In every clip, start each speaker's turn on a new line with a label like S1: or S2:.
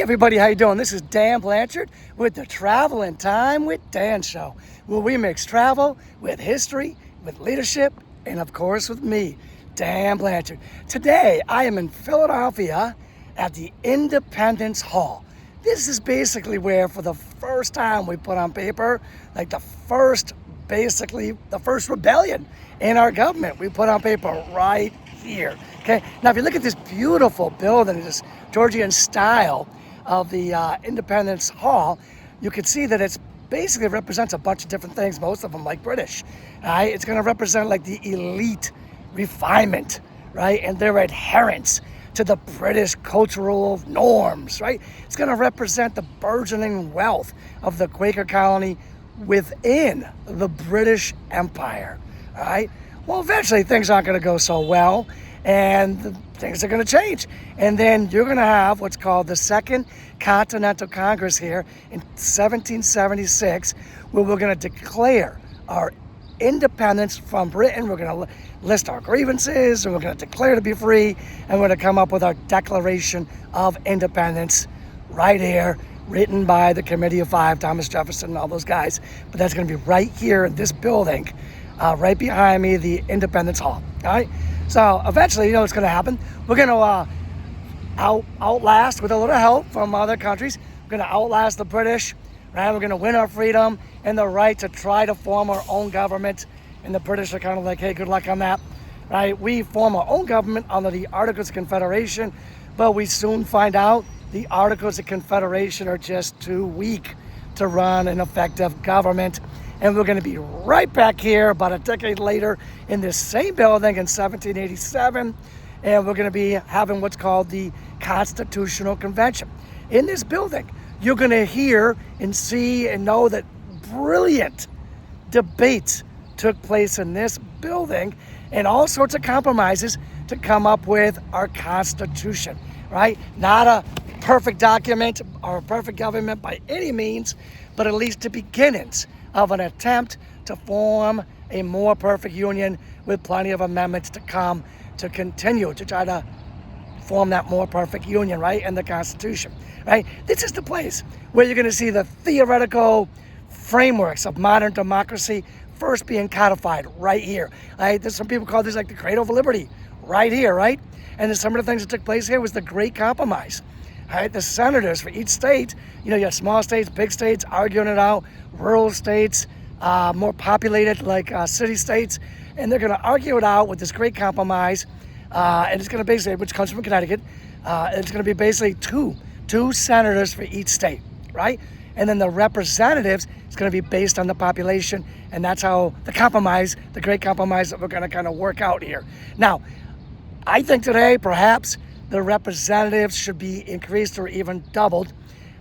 S1: everybody, how you doing? This is Dan Blanchard with the Travel in Time with Dan show, where we mix travel with history, with leadership, and of course with me, Dan Blanchard. Today, I am in Philadelphia at the Independence Hall. This is basically where, for the first time, we put on paper, like the first rebellion in our government. We put on paper right here. Okay. Now, if you look at this beautiful building, this Georgian style of the Independence Hall, you can see that it's basically represents a bunch of different things, most of them like British. Right? It's going to represent like the elite refinement, right, and their adherence to the British cultural norms, right? It's going to represent the burgeoning wealth of the Quaker colony within the British Empire, all right? Well, eventually things aren't going to go so well, and things are going to change. And then you're going to have what's called the Second Continental Congress here in 1776, where we're going to declare our independence from Britain. We're going to list our grievances, and we're going to declare to be free, and we're going to come up with our Declaration of Independence right here, written by the Committee of Five, Thomas Jefferson and all those guys. But that's going to be right here in this building, right behind me, the Independence Hall. All right. So eventually, you know what's going to happen. We're going to outlast, with a little help from other countries, we're going to outlast the British. Right? We're going to win our freedom and the right to try to form our own government. And the British are kind of like, hey, good luck on that. Right? We form our own government under the Articles of Confederation, but we soon find out the Articles of Confederation are just too weak to run an effective government. And we're going to be right back here about a decade later in this same building in 1787. And we're going to be having what's called the Constitutional Convention. In this building, you're going to hear and see and know that brilliant debates took place in this building and all sorts of compromises to come up with our Constitution, right? Not a perfect document or a perfect government by any means, but at least the beginnings of an attempt to form a more perfect union with plenty of amendments to come to continue to try to form that more perfect union, right, and the Constitution, right? This is the place where you're going to see the theoretical frameworks of modern democracy first being codified right here. Right? There's some people call this like the cradle of liberty, right here, right? And then some of the things that took place here was the Great Compromise. Right? The senators for each state, you know, you have small states, big states arguing it out, rural states, more populated like city states, and they're going to argue it out with this Great Compromise. And it's going to basically, which comes from Connecticut, it's going to be basically two senators for each state, right? And then the representatives is going to be based on the population, and that's how the compromise, the Great Compromise that we're going to kind of work out here. Now, I think today, perhaps, the representatives should be increased or even doubled.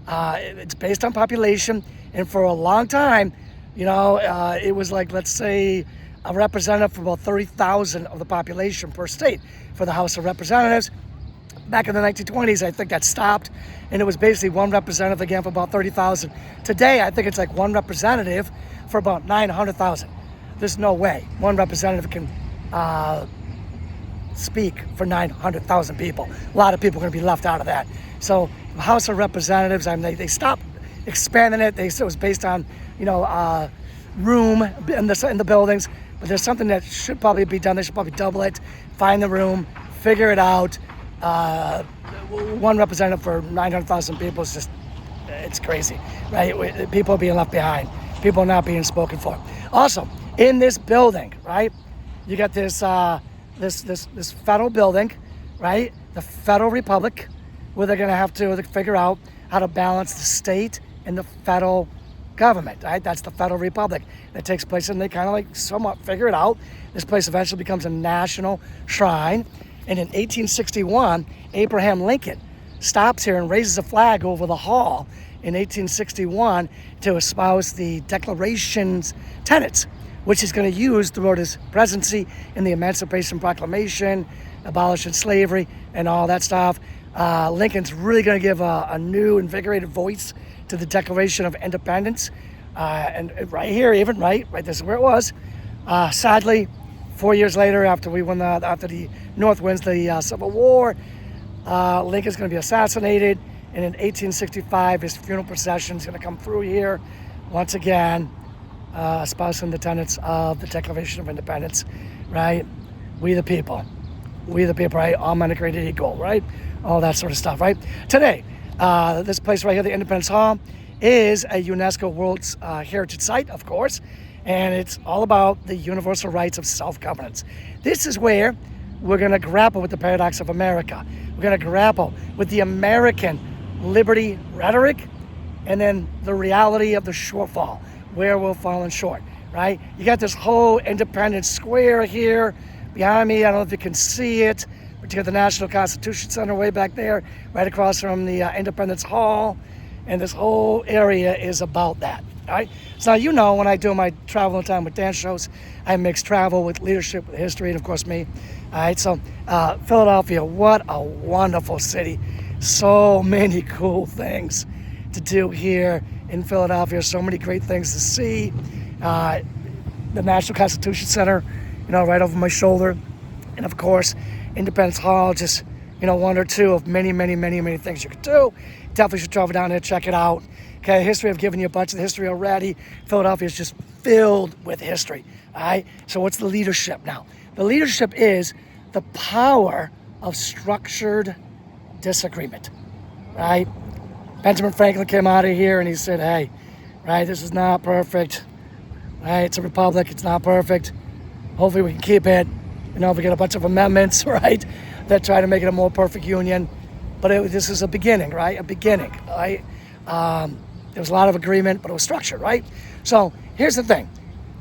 S1: It's based on population, and for a long time, you know, it was like, let's say, a representative for about 30,000 of the population per state for the House of Representatives. Back in the 1920s, I think that stopped, and it was basically one representative again for about 30,000. Today, I think it's like one representative for about 900,000. There's no way one representative can speak for 900,000 people. A lot of people are going to be left out of that. So the House of Representatives, I mean, they stopped expanding it. It was based on, you know, room in the buildings. But there's something that should probably be done. They should probably double it, find the room, figure it out. One representative for 900,000 people is just, it's crazy, right? People are being left behind. People are not being spoken for. Also, in this building, right, you got this this federal building, right? The Federal Republic, where they're going to have to figure out how to balance the state and the federal government, right? That's the Federal Republic that takes place, and they kind of like somewhat figure it out. This place eventually becomes a national shrine. And in 1861, Abraham Lincoln stops here and raises a flag over the hall in 1861 to espouse the Declaration's tenets, which he's going to use throughout his presidency in the Emancipation Proclamation, abolishing slavery, and all that stuff. Lincoln's really going to give a new, invigorated voice to the Declaration of Independence. And right here, even right, this is where it was. Sadly, 4 years later, after the North wins the Civil War, Lincoln's going to be assassinated, And in 1865, his funeral procession is going to come through here once again, espousing the tenets of the Declaration of Independence, right? We the people, right? All men are created equal, right? All that sort of stuff, right? Today, this place right here, the Independence Hall, is a UNESCO World Heritage Site, of course, and it's all about the universal rights of self-governance. This is where we're going to grapple with the paradox of America. We're going to grapple with the American liberty rhetoric and then the reality of the shortfall, where we're falling short, right? You got this whole Independence Square here behind me. I don't know if you can see it, but you got the National Constitution Center way back there, right across from the Independence Hall. And this whole area is about that, all right? So you know, when I do my Travel and Time with Dan shows, I mix travel with leadership, with history, and of course me. All right, so Philadelphia, what a wonderful city. So many cool things to do here in Philadelphia. So many great things to see. The National Constitution Center, you know, right over my shoulder. And of course, Independence Hall, just, you know, one or two of many, many, many, many things you could do. Definitely should travel down there, check it out. Okay, history, I've given you a bunch of the history already. Philadelphia is just filled with history, all right? So what's the leadership now? The leadership is the power of structured disagreement, right? Benjamin Franklin came out of here and he said, hey, right, this is not perfect, right? It's a republic, it's not perfect. Hopefully we can keep it. You know, we get a bunch of amendments, right, that try to make it a more perfect union. But this is a beginning, right? A beginning, right? There was a lot of agreement, but it was structured, right? So here's the thing.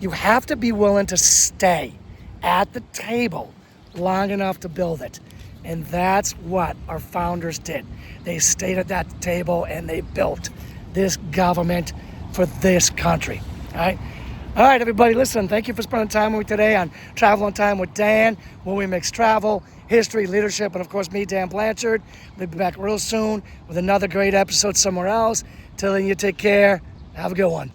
S1: You have to be willing to stay at the table long enough to build it. And that's what our founders did. They stayed at that table and they built this government for this country, all right? All right, everybody, listen, thank you for spending time with me today on Travel and Time with Dan, where we mix travel, history, leadership, and of course me, Dan Blanchard. We'll be back real soon with another great episode somewhere else. Till then, you take care. Have a good one.